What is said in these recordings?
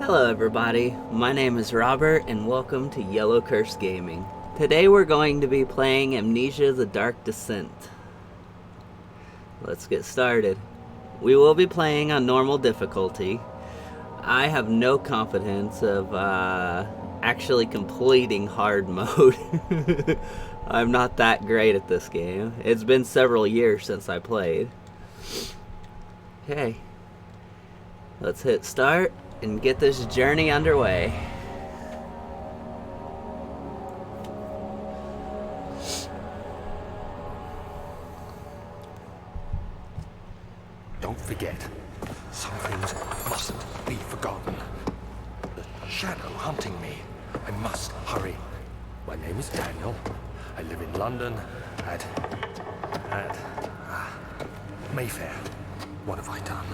Hello everybody, my name is Robert and welcome to Yellow Curse Gaming. Today we're going to be playing Amnesia the Dark Descent. Let's get started. We will be playing on normal difficulty. I have no confidence of actually completing hard mode. I'm not that great at this game. It's been several years since I played. Okay, let's hit start and get this journey underway. Don't forget, some things mustn't be forgotten. The shadow hunting me. I must hurry. My name is Daniel. I live in London at Mayfair. What have I done?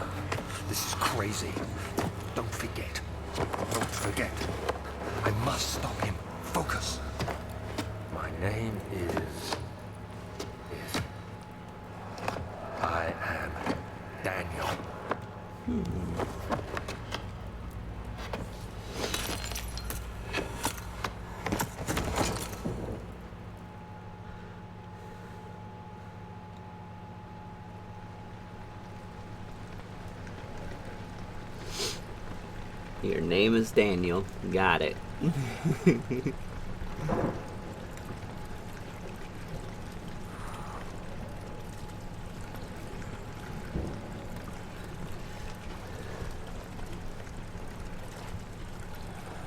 This is crazy. Don't forget. Don't forget. I must stop him. Focus. My name is... I am Daniel. Your name is Daniel. Got it.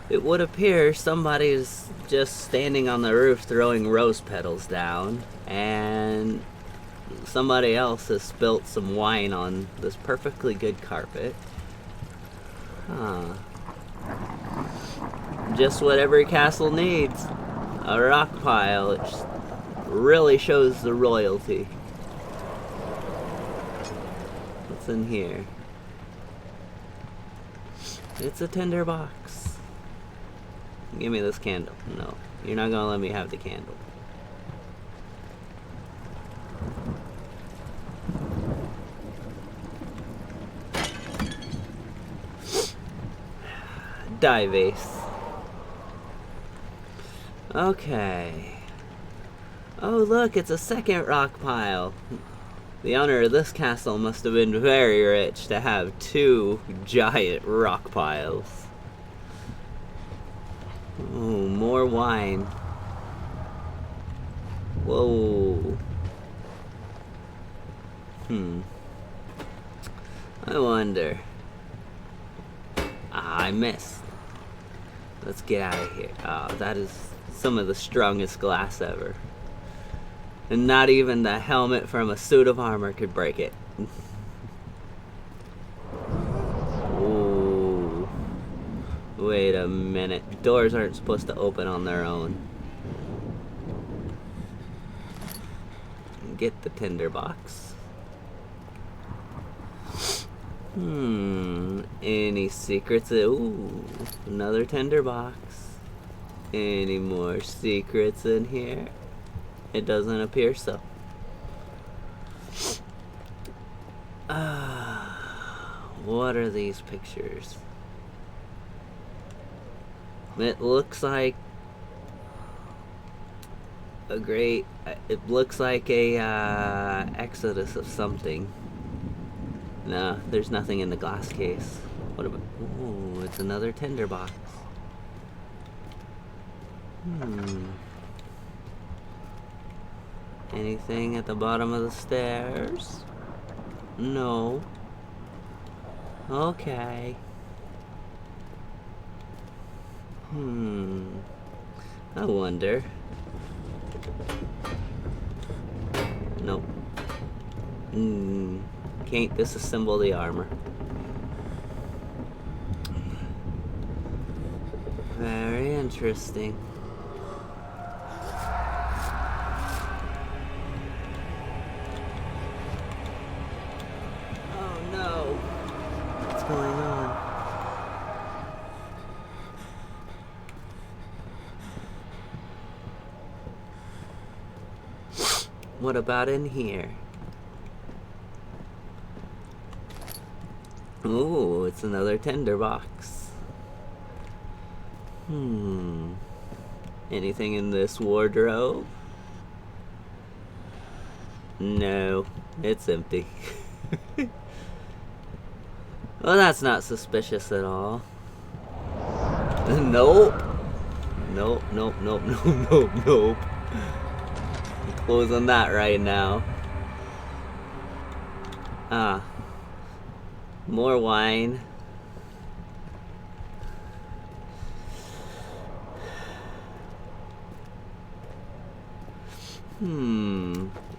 It would appear somebody's just standing on the roof throwing rose petals down, and somebody else has spilt some wine on this perfectly good carpet. Huh. Just what every castle needs. A rock pile. It really shows the royalty. What's in here? It's a tinder box. Give me this candle. No, you're not gonna let me have the candle. Dye vase. Okay. Oh look, it's a second rock pile. The owner of this castle must have been very rich to have two giant rock piles. Oh, more wine. Whoa. I wonder. I missed. Let's get out of here. Oh, that is some of the strongest glass ever. And not even the helmet from a suit of armor could break it. Ooh. Wait a minute. Doors aren't supposed to open on their own. Get the tinder box. Any secrets? Ooh, another tinder box. Any more secrets in here? It doesn't appear so. What are these pictures? It looks like a great... It looks like a exodus of something. No, there's nothing in the glass case. What about... Ooh, it's another tinder box. Anything at the bottom of the stairs? No. Okay. I wonder. Nope. Can't disassemble the armor. Very interesting. Oh no. What's going on? What about in here? Ooh, it's another tinder box. Anything in this wardrobe? No, it's empty. Well, that's not suspicious at all. Nope. Nope, nope, nope, nope, nope, nope. I'm closing that right now. Ah. More wine.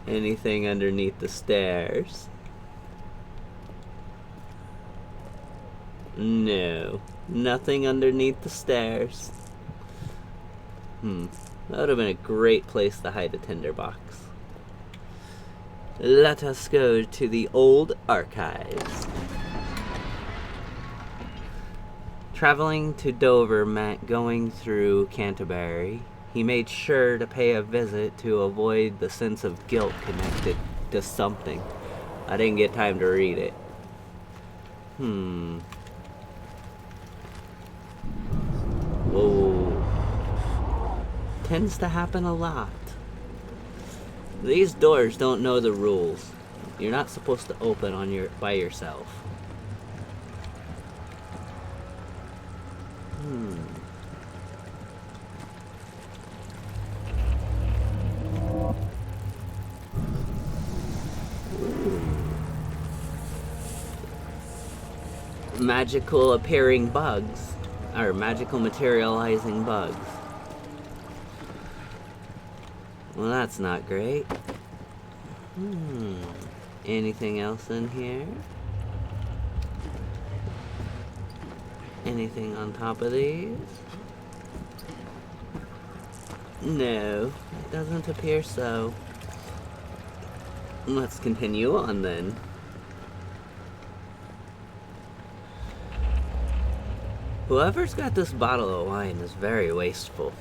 Anything underneath the stairs? No. Nothing underneath the stairs. That would have been a great place to hide a tinderbox. Let us go to the old archives. Traveling to Dover meant going through Canterbury. He made sure to pay a visit to avoid the sense of guilt connected to something. I didn't get time to read it. Whoa. Tends to happen a lot. These doors don't know the rules. You're not supposed to open by yourself. Magical appearing bugs, or magical materializing bugs. Well, that's not great. Anything else in here? Anything on top of these? No, it doesn't appear so. Let's continue on then. Whoever's got this bottle of wine is very wasteful.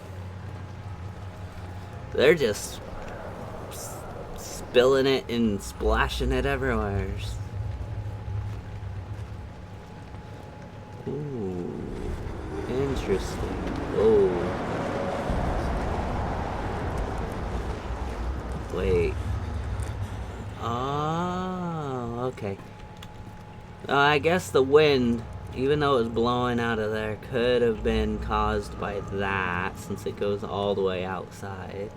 They're just spilling it and splashing it everywhere. Ooh, interesting. Oh. Wait. Oh, okay. I guess the wind, even though it was blowing out of there, could have been caused by that, since it goes all the way outside.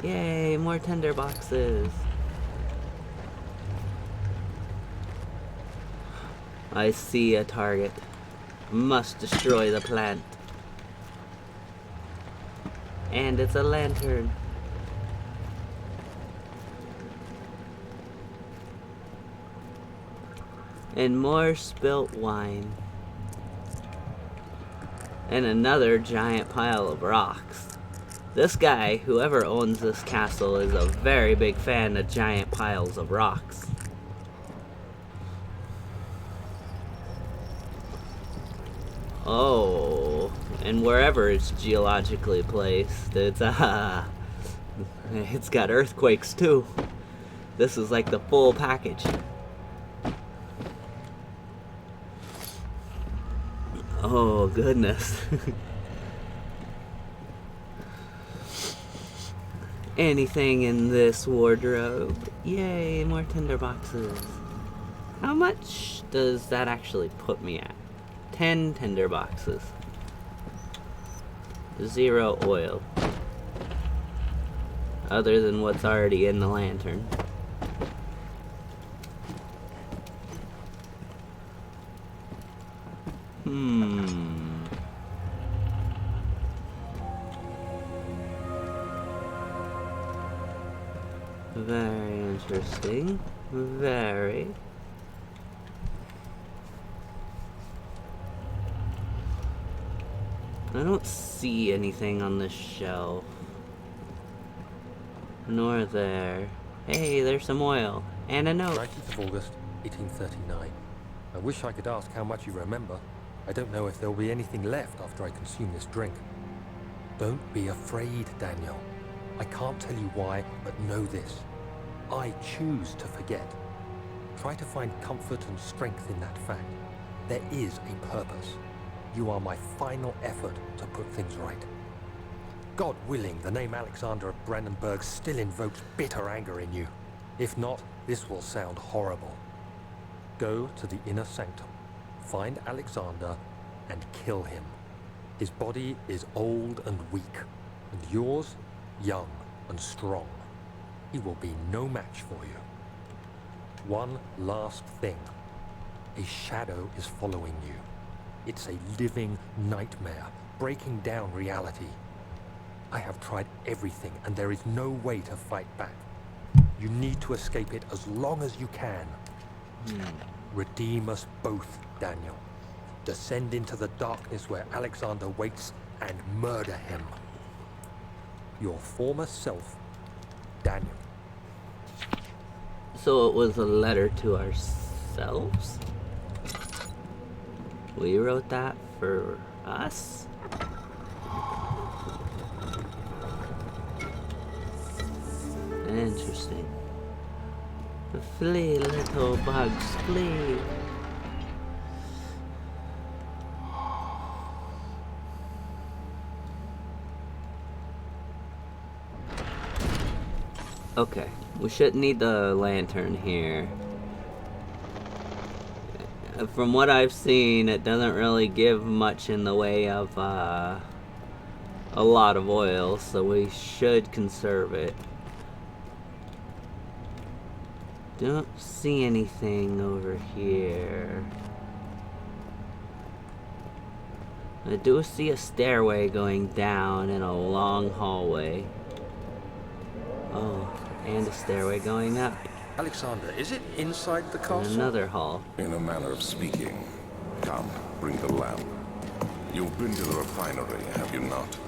Yay, more tinder boxes. I see a target. Must destroy the plant. And it's a lantern. And more spilt wine. And another giant pile of rocks. This guy, whoever owns this castle, is a very big fan of giant piles of rocks. Oh, and wherever it's geologically placed, it's got earthquakes too. This is like the full package. Oh, goodness. Anything in this wardrobe? Yay, more tinder boxes. How much does that actually put me at? 10 tinder boxes. 0 oil. Other than what's already in the lantern. Very interesting. Very. I don't see anything on this shelf. Nor there. Hey, there's some oil. And a note. 19th of August, 1839. I wish I could ask how much you remember. I don't know if there'll be anything left after I consume this drink. Don't be afraid, Daniel. I can't tell you why, but know this. I choose to forget. Try to find comfort and strength in that fact. There is a purpose. You are my final effort to put things right. God willing, the name Alexander of Brandenburg still invokes bitter anger in you. If not, this will sound horrible. Go to the inner sanctum, find Alexander, and kill him. His body is old and weak, and yours, young and strong. He will be no match for you. One last thing. A shadow is following you. It's a living nightmare, breaking down reality. I have tried everything, and there is no way to fight back. You need to escape it as long as you can. Redeem us both, Daniel. Descend into the darkness where Alexander waits and murder him. Your former self, Daniel. So it was a letter to ourselves? We wrote that for us? Interesting. Flee, little bugs, flee. Okay, we shouldn't need the lantern here. From what I've seen, it doesn't really give much in the way of a lot of oil, so we should conserve it. Don't see anything over here. I do see a stairway going down in a long hallway. Oh, and a stairway going up. Alexander, is it inside the castle? And another hall. In a manner of speaking. Come, bring the lamp. You've been to the refinery, have you not?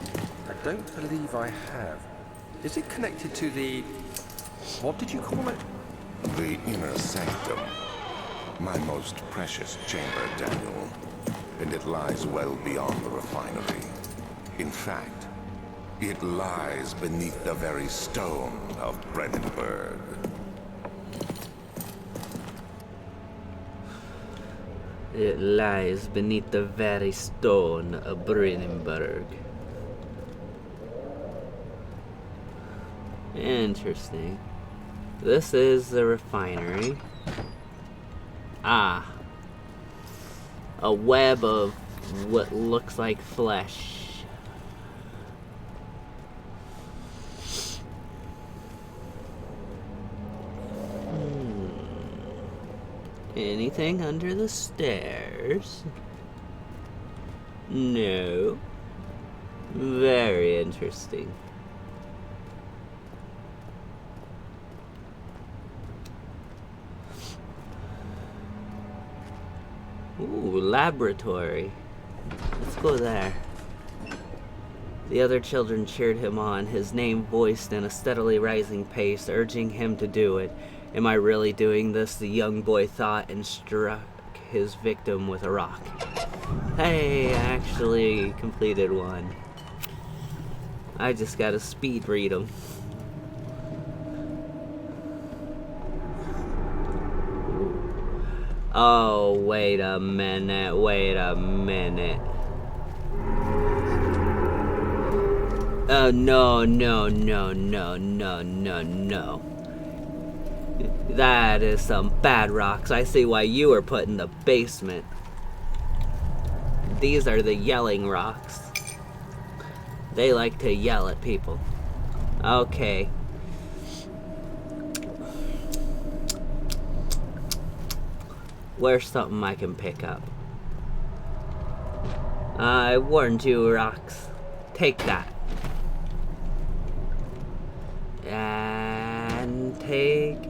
I don't believe I have. Is it connected to the... what did you call it? The inner sanctum. My most precious chamber, Daniel. And it lies well beyond the refinery. In fact, it lies beneath the very stone of Brandenburg. It lies beneath the very stone of Brandenburg. Interesting. This is the refinery. Ah. A web of what looks like flesh. Anything under the stairs? No. Very interesting. Ooh, laboratory. Let's go there. The other children cheered him on, his name voiced in a steadily rising pace, urging him to do it. Am I really doing this? The young boy thought and struck his victim with a rock. Hey, I actually completed one. I just gotta speed read them. Oh, wait a minute, wait a minute. Oh, no, no, no, no, no, no, no. That is some bad rocks. I see why you were put in the basement. These are the yelling rocks. They like to yell at people. Okay. Where's something I can pick up? I warned you, rocks. Take that. And take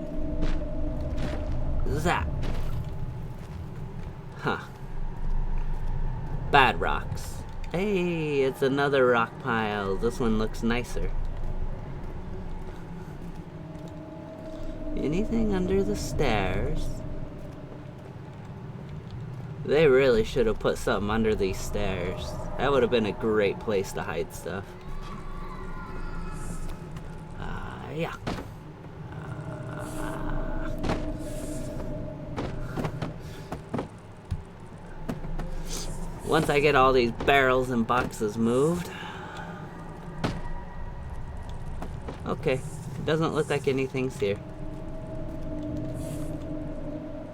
that. Huh. Bad rocks. Hey, it's another rock pile. This one looks nicer. Anything under the stairs? They really should have put something under these stairs. That would have been a great place to hide stuff. Yeah. Once I get all these barrels and boxes moved. Okay, doesn't look like anything's here.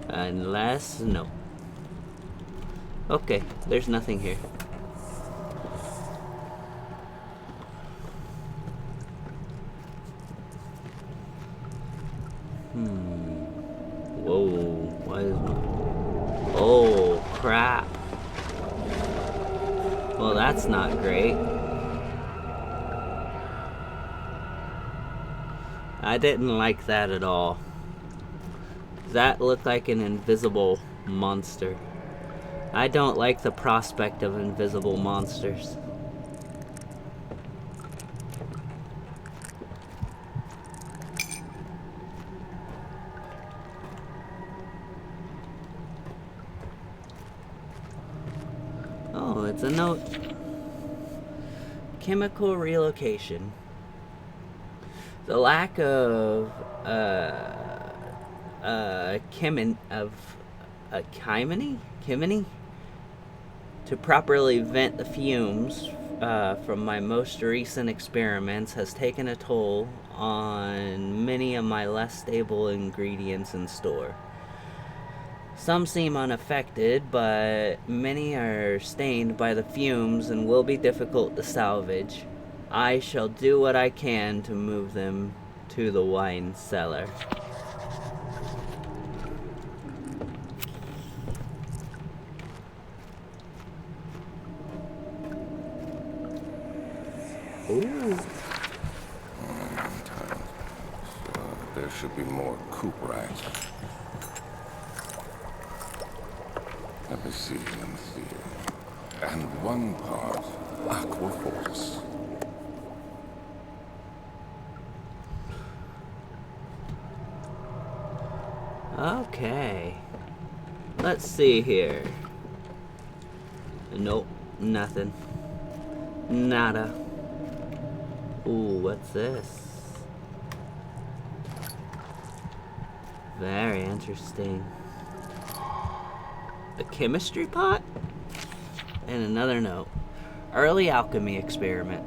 Unless, no. Okay, there's nothing here. Whoa, why is my... Oh, crap. Well, that's not great. I didn't like that at all. That looked like an invisible monster. I don't like the prospect of invisible monsters. Oh, it's a note. Chemical relocation. The lack of chimney to properly vent the fumes from my most recent experiments has taken a toll on many of my less stable ingredients in store. Some seem unaffected, but many are stained by the fumes and will be difficult to salvage. I shall do what I can to move them to the wine cellar. Ooh. There should be more coop racks. Let me see. And one part aqua force. Okay. Let's see here. Nope, nothing. Nada. Ooh, what's this? Very interesting. A chemistry pot? And another note. Early alchemy experiment.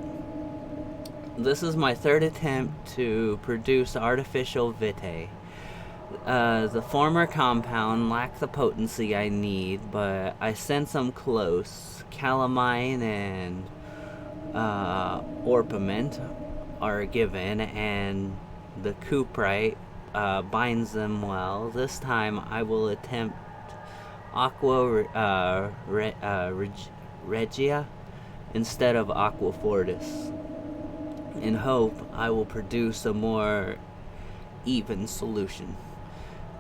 This is my third attempt to produce artificial vitae. The former compound lacked the potency I need, but I sense I'm close. Calamine and orpiment are given, and the cuprite binds them well. This time I will attempt aqua regia instead of aqua fortis. In hope I will produce a more even solution.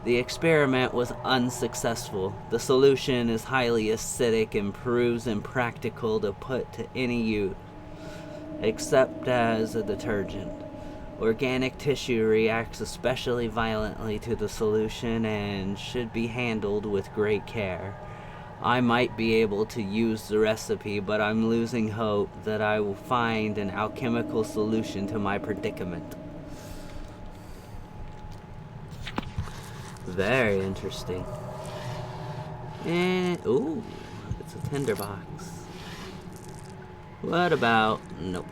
The experiment was unsuccessful. The solution is highly acidic and proves impractical to put to any use, except as a detergent. Organic tissue reacts especially violently to the solution and should be handled with great care. I might be able to use the recipe, but I'm losing hope that I will find an alchemical solution to my predicament. Very interesting. And, ooh, it's a tinderbox. What about, nope.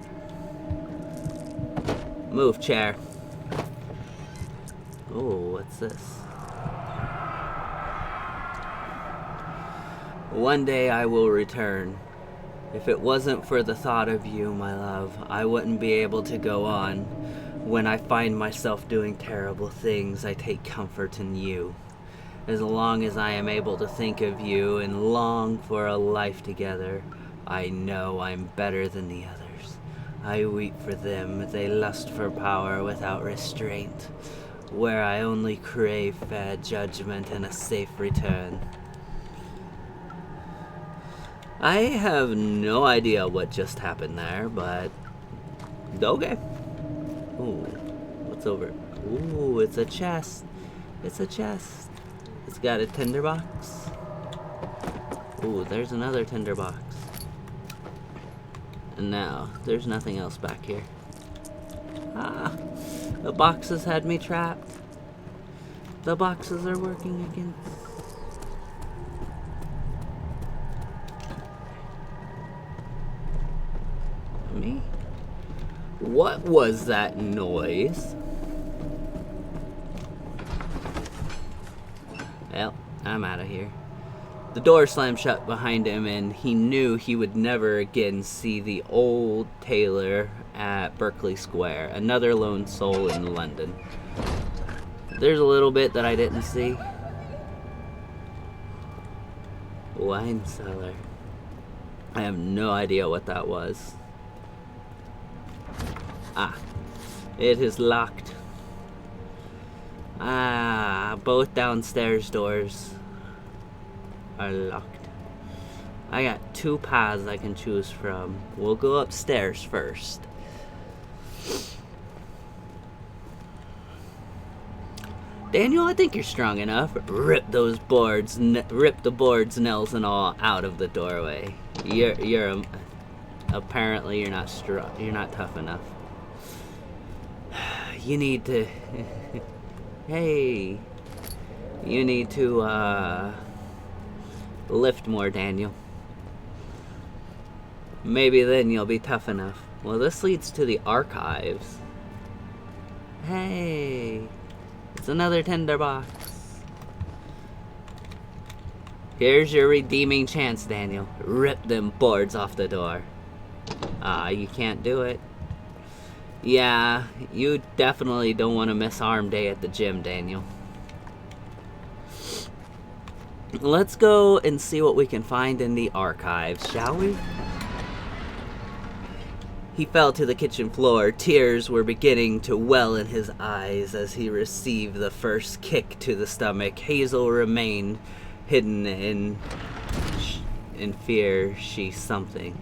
Move, chair. Oh, what's this? One day I will return. If it wasn't for the thought of you, my love, I wouldn't be able to go on. When I find myself doing terrible things, I take comfort in you. As long as I am able to think of you and long for a life together, I know I'm better than the others. I weep for them, they lust for power without restraint, where I only crave fair judgment and a safe return. I have no idea what just happened there, but okay. Ooh, what's over? Ooh, it's a chest. It's a chest. It's got a tinderbox. Ooh, there's another tinderbox. And now, there's nothing else back here. Ah, the boxes had me trapped. The boxes are working again. me? What was that noise? Well, I'm out of here. The door slammed shut behind him, and he knew he would never again see the old tailor at Berkeley Square, another lone soul in London. There's a little bit that I didn't see. Wine cellar. I have no idea what that was. Ah, it is locked. Ah, both downstairs doors are locked. I got two paths I can choose from. We'll go upstairs first. Daniel, I think you're strong enough. Rip those boards, rip the boards, nails and all out of the doorway. Apparently you're not strong. You're not tough enough. You need to. Hey, you need to lift more, Daniel. Maybe then you'll be tough enough. Well, this leads to the archives. Hey, it's another tinderbox. Here's your redeeming chance, Daniel. Rip them boards off the door. You can't do it. Yeah, you definitely don't want to miss arm day at the gym, Daniel. Let's go and see what we can find in the archives, shall we? He fell to the kitchen floor. Tears were beginning to well in his eyes as he received the first kick to the stomach. Hazel remained hidden in fear. She's something.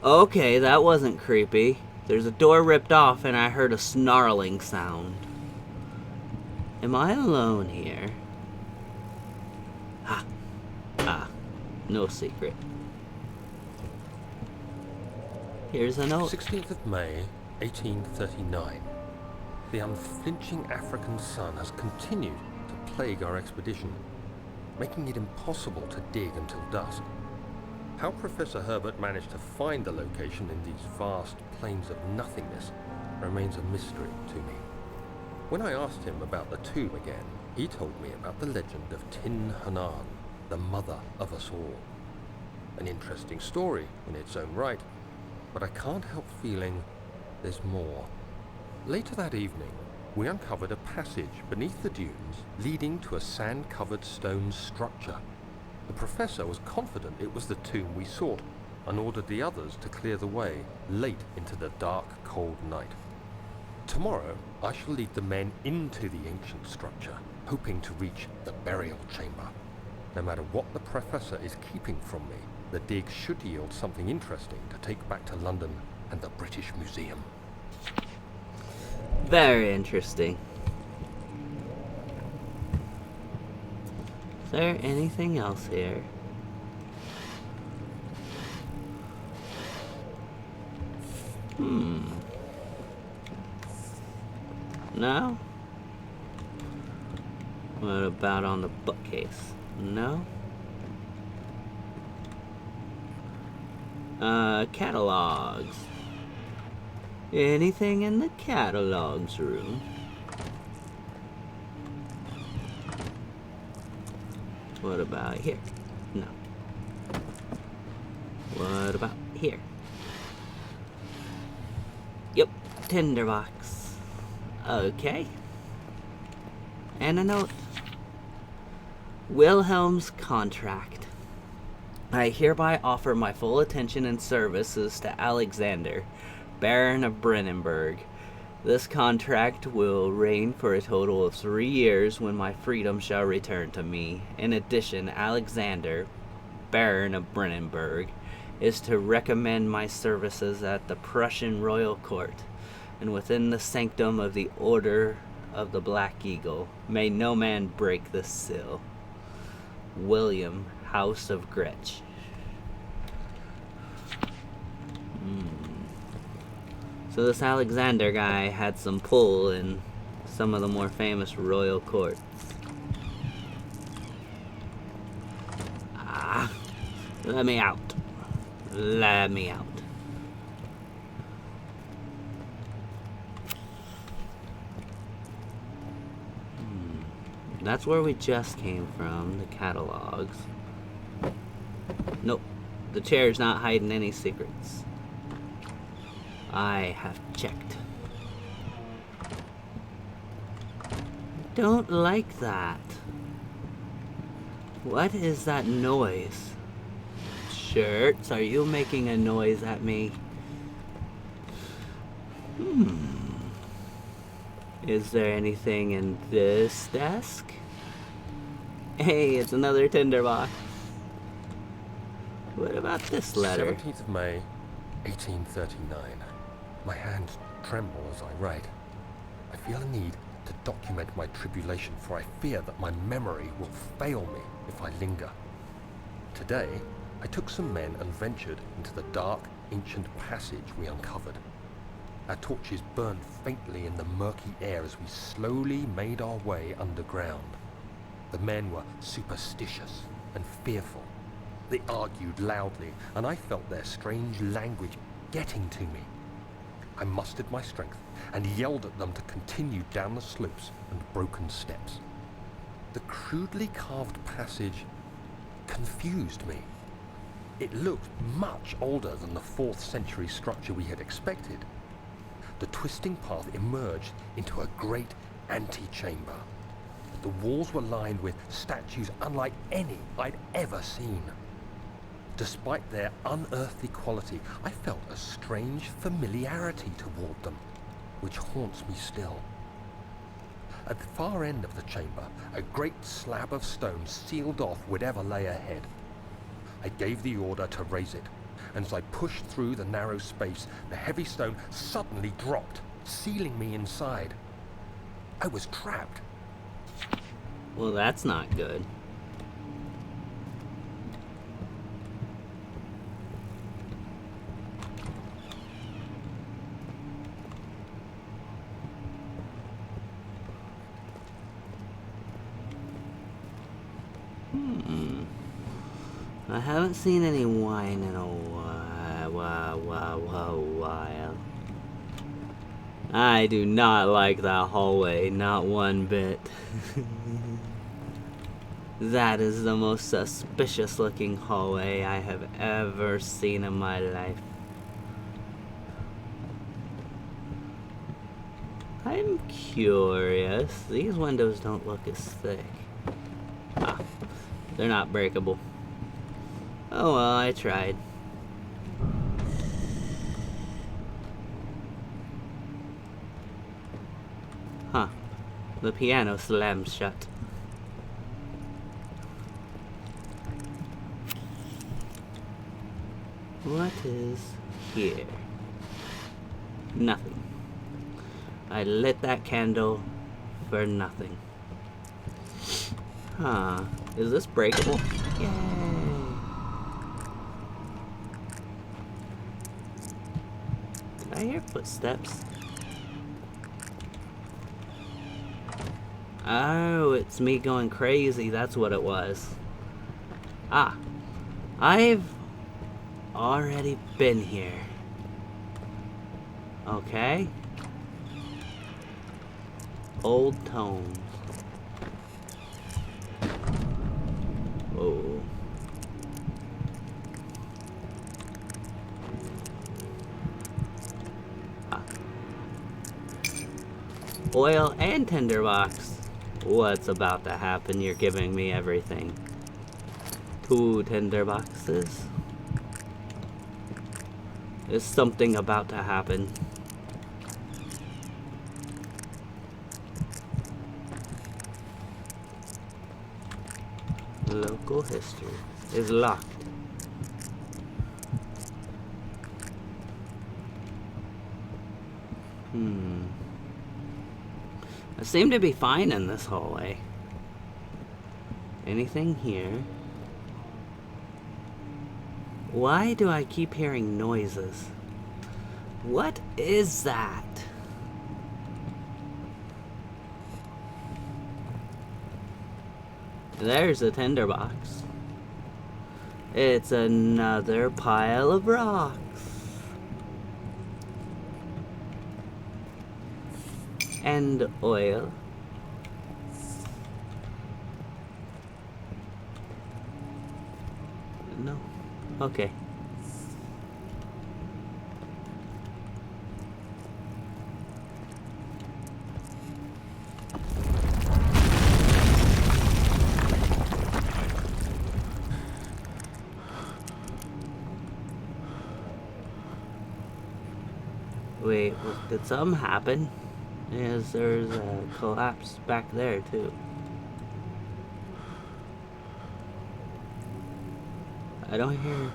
Okay, that wasn't creepy. There's a door ripped off and I heard a snarling sound. Am I alone here? Ha. Ah. No secret. Here's a note. 16th of May, 1839. The unflinching African sun has continued to plague our expedition, making it impossible to dig until dusk. How Professor Herbert managed to find the location in these vast plains of nothingness remains a mystery to me. When I asked him about the tomb again, he told me about the legend of Tin Hunan, the mother of us all. An interesting story in its own right, but I can't help feeling there's more. Later that evening, we uncovered a passage beneath the dunes leading to a sand-covered stone structure. The professor was confident it was the tomb we sought and ordered the others to clear the way late into the dark, cold night. Tomorrow, I shall lead the men into the ancient structure, hoping to reach the burial chamber. No matter what the professor is keeping from me, the dig should yield something interesting to take back to London and the British Museum. Very interesting. Is there anything else here? No? What about on the bookcase? No? Catalogs. Anything in the catalogs room? What about here? No. What about here? Yep, tinderbox. Okay. And a note. Wilhelm's contract. I hereby offer my full attention and services to Alexander, Baron of Brennenburg. This contract will reign for a total of 3 years when my freedom shall return to me. In addition, Alexander, Baron of Brennenburg, is to recommend my services at the Prussian royal court and within the sanctum of the Order of the Black Eagle. May no man break this seal. William, House of Gretsch. So this Alexander guy had some pull in some of the more famous royal courts. Let me out. Let me out. That's where we just came from, the catalogs. Nope, the chair's not hiding any secrets. I have checked. Don't like that. What is that noise? Shirts, are you making a noise at me? Is there anything in this desk? Hey, it's another tinderbox. What about this letter? 17th of May, 1839. My hands tremble as I write. I feel a need to document my tribulation, for I fear that my memory will fail me if I linger. Today, I took some men and ventured into the dark, ancient passage we uncovered. Our torches burned faintly in the murky air as we slowly made our way underground. The men were superstitious and fearful. They argued loudly, and I felt their strange language getting to me. I mustered my strength and yelled at them to continue down the slopes and broken steps. The crudely carved passage confused me. It looked much older than the 4th century structure we had expected. The twisting path emerged into a great antechamber. The walls were lined with statues unlike any I'd ever seen. Despite their unearthly quality, I felt a strange familiarity toward them, which haunts me still. At the far end of the chamber, a great slab of stone sealed off whatever lay ahead. I gave the order to raise it, and as I pushed through the narrow space, the heavy stone suddenly dropped, sealing me inside. I was trapped. Well, that's not good. I haven't seen any wine in a while. I do not like that hallway, not one bit. That is the most suspicious looking hallway I have ever seen in my life. I'm curious. These windows don't look as thick. Ah, they're not breakable. Oh well, I tried. Huh. The piano slams shut. What is here? Nothing. I lit that candle for nothing. Huh. Is this breakable? Yay! Did I hear footsteps? Oh, it's me going crazy. That's what it was. Ah. I've already been here. Okay. Old tones. Whoa. Ah. Oil and tinderbox. What's about to happen? You're giving me everything. 2 tinderboxes. Is something about to happen? Local history is locked. I seem to be fine in this hallway. Anything here? Why do I keep hearing noises? What is that? There's a tinderbox. It's another pile of rocks. And oil. No. Okay. Wait, did something happen? Yes, there's a collapse back there too. I don't hear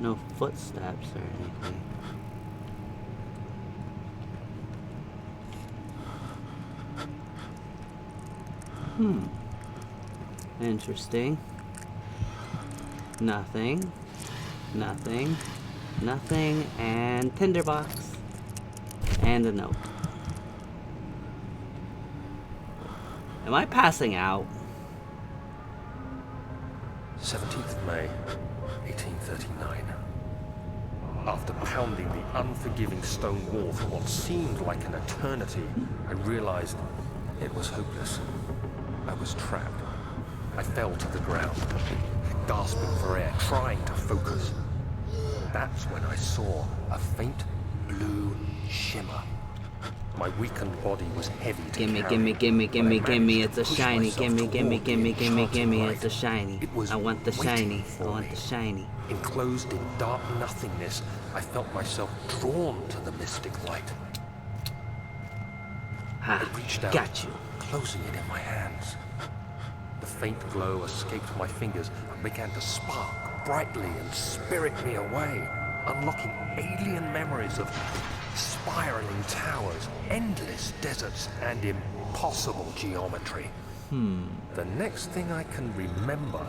no footsteps or anything. Interesting. Nothing. Nothing. Nothing. And tinderbox. And a note. Am I passing out? 17th of May, 1839. After pounding the unforgiving stone wall for what seemed like an eternity, I realized it was hopeless. I was trapped. I fell to the ground, gasping for air, trying to focus. That's when I saw a faint blue shimmer. My weakened body was heavy to Gimme, carry, gimme, but I managed it's to a push shiny. myself Gimme, toward the enchanting it's a light. shiny. It was I want the waiting shiny. I for want me. the shiny. Enclosed in dark nothingness, I felt myself drawn to the mystic light. I Ha, reached out, got you. closing it in my hands. The faint glow escaped my fingers and began to spark brightly and spirit me away, unlocking alien memories of spiraling towers, endless deserts, and impossible geometry. The next thing I can remember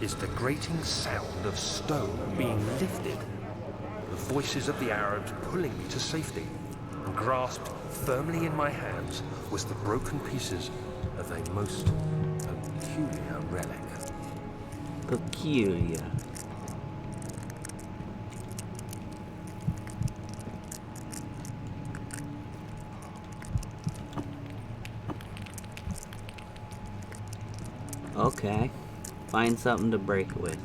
is the grating sound of stone being lifted, the voices of the Arabs pulling me to safety, and grasped firmly in my hands was the broken pieces of a most peculiar relic. Peculiar. Okay. Find something to break with.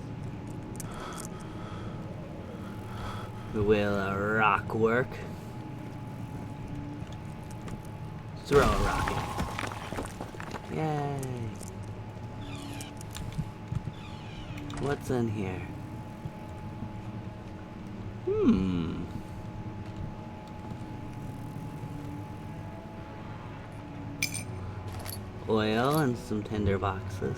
Will a rock work? Throw a rocket. Yay. What's in here? Oil and some tinder boxes.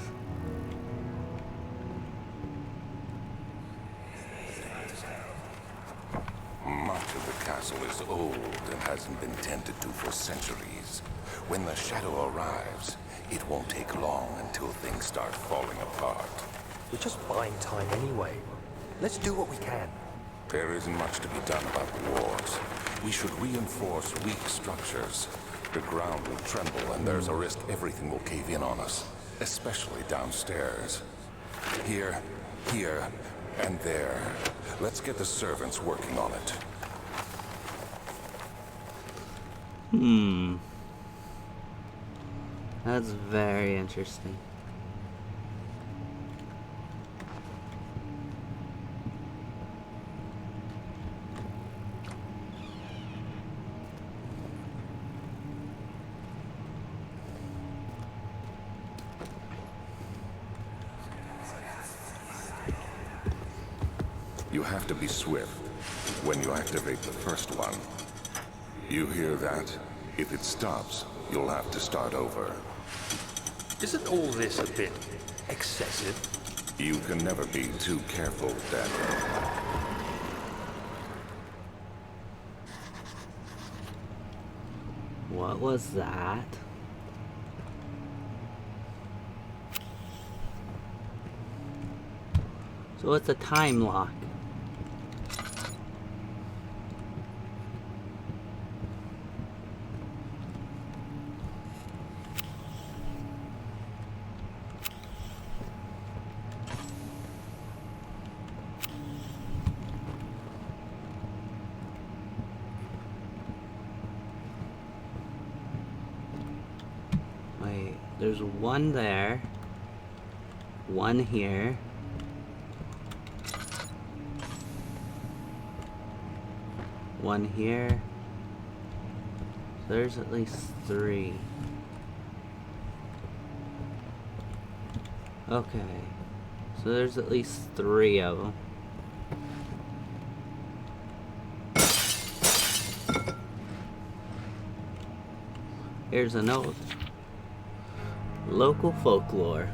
Much of the castle is old and hasn't been tended to for centuries. When the shadow arrives, it won't take long until things start falling apart. We're just buying time anyway. Let's do what we can. There isn't much to be done about the walls. We should reinforce weak structures. The ground will tremble and there's a risk everything will cave in on us, especially downstairs. Here, and there. Let's get the servants working on it. That's very interesting. You have to be swift when you activate the first one. You hear that? If it stops, you'll have to start over. Isn't all this a bit excessive? You can never be too careful, Daniel. What was that? So it's a time lock. There's one there. One here. One here. There's at least 3. Okay. So there's at least 3 of them. Here's a note. Local folklore.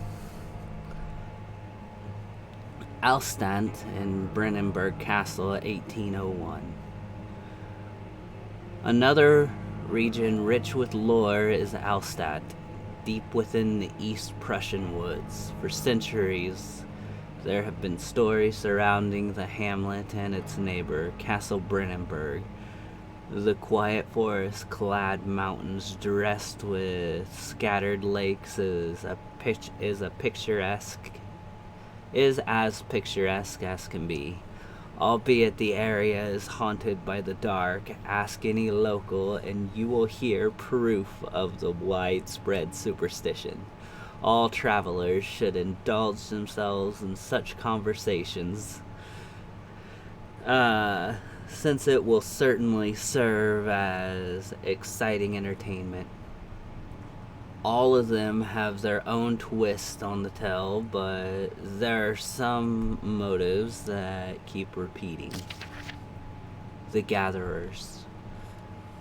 Alstant in Brennenburg Castle, 1801. Another region rich with lore is Alstadt, deep within the East Prussian woods. For centuries, there have been stories surrounding the hamlet and its neighbor, Castle Brennenburg. The quiet forest-clad mountains dressed with scattered lakes is as picturesque as can be. Albeit the area is haunted by the dark, ask any local and you will hear proof of the widespread superstition. All travelers should indulge themselves in such conversations, since it will certainly serve as exciting entertainment. All of them have their own twist on the tale, but there are some motives that keep repeating. The Gatherers.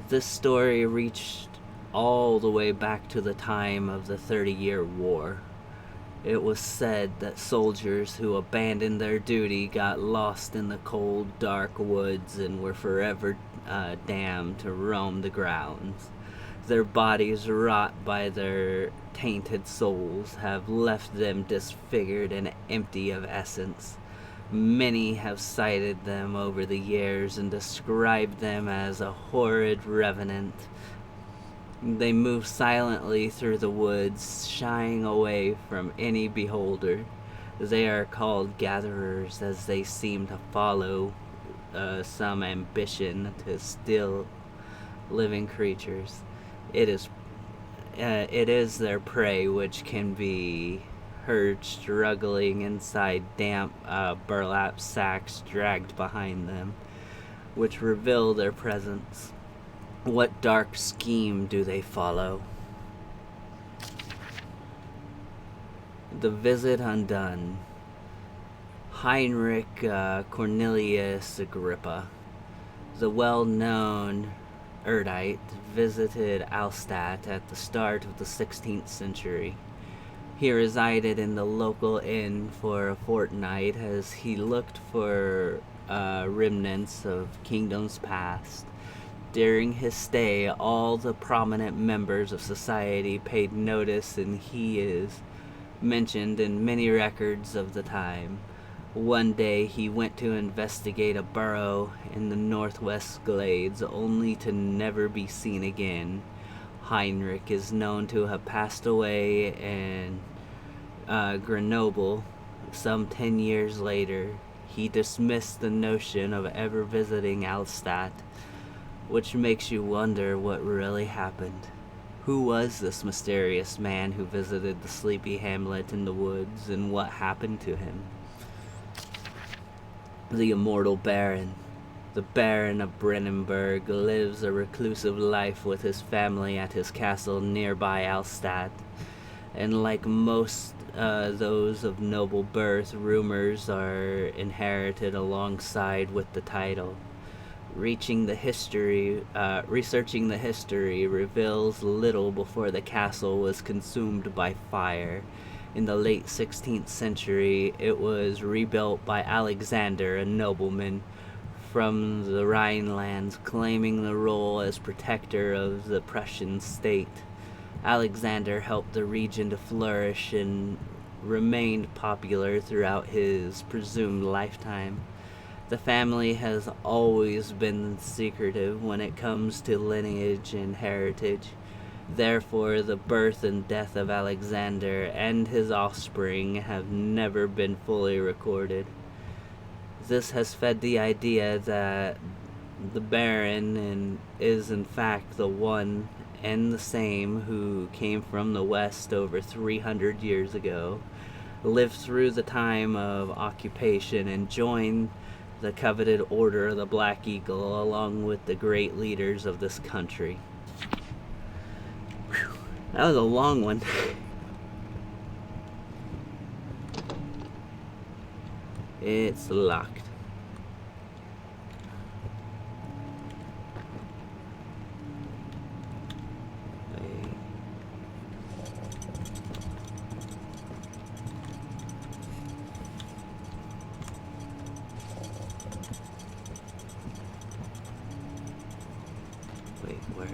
This story reached all the way back to the time of the 30-Year War. It was said that soldiers who abandoned their duty got lost in the cold, dark woods and were forever damned to roam the grounds. Their bodies, wrought by their tainted souls, have left them disfigured and empty of essence. Many have cited them over the years and described them as a horrid revenant. They move silently through the woods, shying away from any beholder. They are called gatherers as they seem to follow some ambition to steal living creatures. It is their prey which can be heard struggling inside damp burlap sacks dragged behind them, which reveal their presence. What dark scheme do they follow? The Visit Undone. Heinrich Cornelius Agrippa, the well-known erudite, visited Alstadt at the start of the 16th century. He resided in the local inn for a fortnight as he looked for remnants of kingdoms past. During his stay, all the prominent members of society paid notice, and he is mentioned in many records of the time. One day he went to investigate a burrow in the northwest glades, only to never be seen again. Heinrich is known to have passed away in Grenoble some 10 years later. He dismissed the notion of ever visiting Alstadt, which makes you wonder what really happened. Who was this mysterious man who visited the sleepy hamlet in the woods, and what happened to him? The immortal Baron. The Baron of Brennenburg lives a reclusive life with his family at his castle nearby Alstadt, and like most those of noble birth, rumors are inherited alongside with the title. Researching the history reveals little before the castle was consumed by fire. In the late 16th century, it was rebuilt by Alexander, a nobleman from the Rhinelands, claiming the role as protector of the Prussian state. Alexander helped the region to flourish and remained popular throughout his presumed lifetime. The family has always been secretive when it comes to lineage and heritage. Therefore, the birth and death of Alexander and his offspring have never been fully recorded. This has fed the idea that the Baron is in fact the one and the same who came from the West over 300 years ago, lived through the time of occupation, and joined the coveted Order of the Black Eagle along with the great leaders of this country. Whew, that was a long one. It's locked. Wait, where?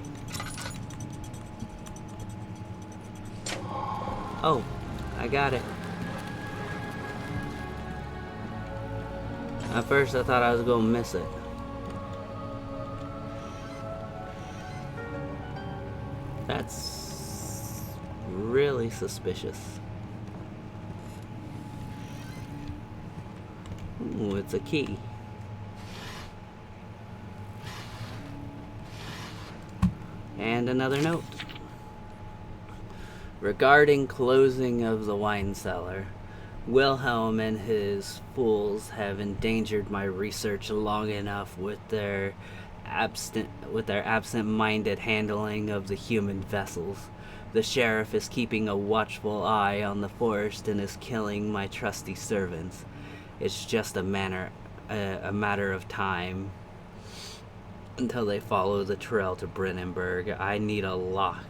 Oh, I got it. At first I thought I was gonna miss it. That's really suspicious. Ooh, it's a key. And another note. Regarding closing of the wine cellar, Wilhelm and his fools have endangered my research long enough with their absent-minded handling of the human vessels. The sheriff is keeping a watchful eye on the forest and is killing my trusty servants. It's just a matter of time until they follow the trail to Brennenburg. I need to lock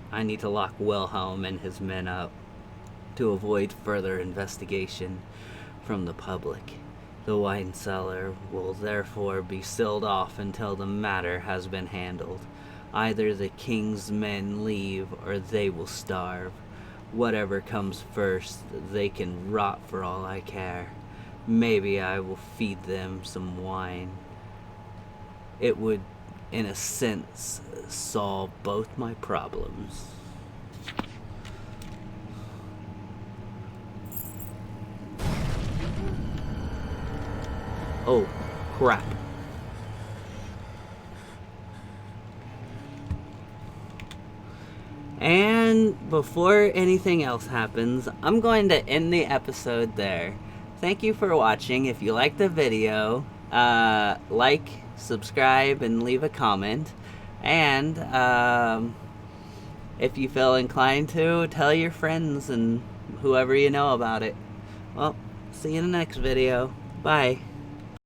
Wilhelm and his men up to avoid further investigation from the public. The wine cellar will therefore be sealed off until the matter has been handled. Either the king's men leave or they will starve. Whatever comes first, they can rot for all I care. Maybe I will feed them some wine. It would, in a sense, solve both my problems. Oh, crap. And before anything else happens, I'm going to end the episode there. Thank you for watching. If you liked the video, like, subscribe, and leave a comment. And if you feel inclined to, tell your friends and whoever you know about it. Well, see you in the next video. Bye.